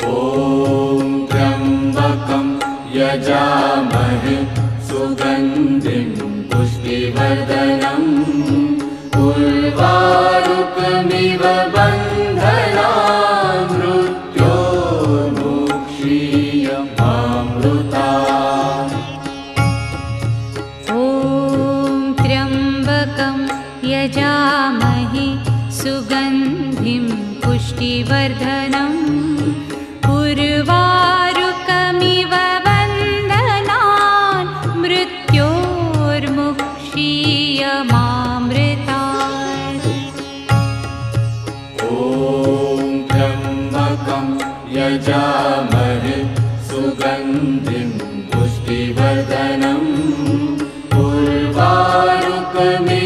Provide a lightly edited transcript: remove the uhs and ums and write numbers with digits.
ॐ त्र्यम्बकं यजामहे सुगन्धिं पुष्टिवर्धनम् उर्वारुकमिव बन्धनान् मृत्योर्मुक्षीयमामृतात्। ॐ त्र्यम्बकं यजामहे सुगन्धिं पुष्टिवर्धनम् उर्वारुकमिव बन्धनान् मृत्योर्मुक्षीयमामृतात्। ॐ त्र्यम्बकं यजामहे सुगन्धिं पुष्टिवर्धनम् उर्वारुकमिव